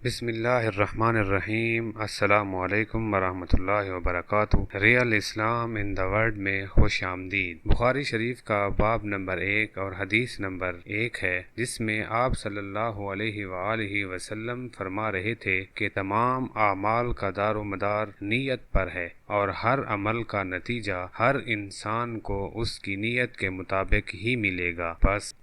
بسم اللہ الرحمن الرحیم۔ السلام علیکم ورحمۃ اللہ وبرکاتہ۔ Real Islam in the world میں خوش آمدید۔ بخاری شریف کا باب نمبر 1 اور حدیث نمبر 1 ہے، جس میں آپ صلی اللہ علیہ وآلہ وسلم فرما رہے تھے کہ تمام اعمال کا دار و مدار نیت پر ہے، اور ہر عمل کا نتیجہ ہر انسان کو اس کی نیت کے مطابق ہی ملے گا۔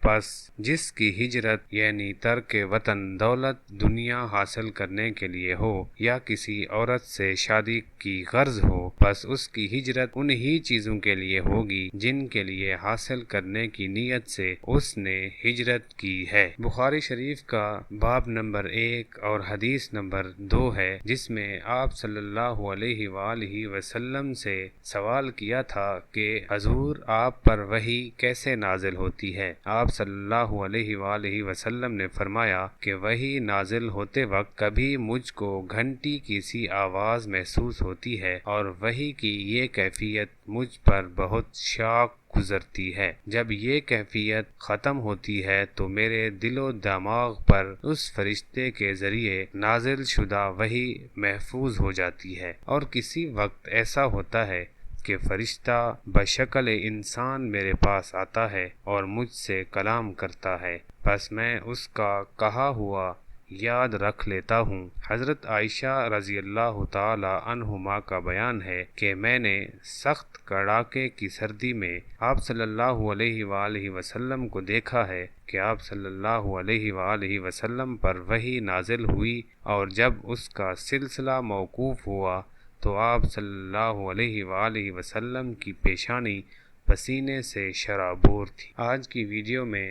پس جس کی ہجرت یعنی ترک وطن دولت دنیا حاصل کرنے کے لیے ہو یا کسی عورت سے شادی کی غرض ہو، پس اس کی ہجرت انہی چیزوں کے لیے ہوگی جن کے لیے حاصل کرنے کی نیت سے اس نے ہجرت کی ہے۔ بخاری شریف کا باب نمبر 1 اور حدیث نمبر 2 ہے، جس میں آپ صلی اللہ علیہ وآلہ وسلم سے سوال کیا تھا کہ حضور آپ پر وحی کیسے نازل ہوتی ہے؟ آپ صلی اللہ علیہ وآلہ وسلم نے فرمایا کہ وحی نازل ہوتے وقت کبھی مجھ کو گھنٹی کی سی آواز محسوس ہوتی ہے، اور وحی کی یہ کیفیت مجھ پر بہت شاق گزرتی ہے۔ جب یہ کیفیت ختم ہوتی ہے تو میرے دل و دماغ پر اس فرشتے کے ذریعے نازل شدہ وحی محفوظ ہو جاتی ہے، اور کسی وقت ایسا ہوتا ہے کہ فرشتہ بشکل انسان میرے پاس آتا ہے اور مجھ سے کلام کرتا ہے، پس میں اس کا کہا ہوا یاد رکھ لیتا ہوں۔ حضرت عائشہ رضی اللہ تعالی عنہما کا بیان ہے کہ میں نے سخت کڑاکے کی سردی میں آپ صلی اللہ علیہ وآلہ وسلم کو دیکھا ہے کہ آپ صلی اللہ علیہ وآلہ وسلم پر وحی نازل ہوئی، اور جب اس کا سلسلہ موقوف ہوا تو آپ صلی اللہ علیہ وآلہ وسلم کی پیشانی پسینے سے شرابور تھی۔ آج کی ویڈیو میں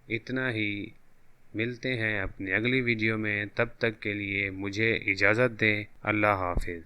اتنا ہی، ملتے ہیں اپنی اگلی ویڈیو میں، تب تک کے لیے مجھے اجازت دیں۔ اللہ حافظ۔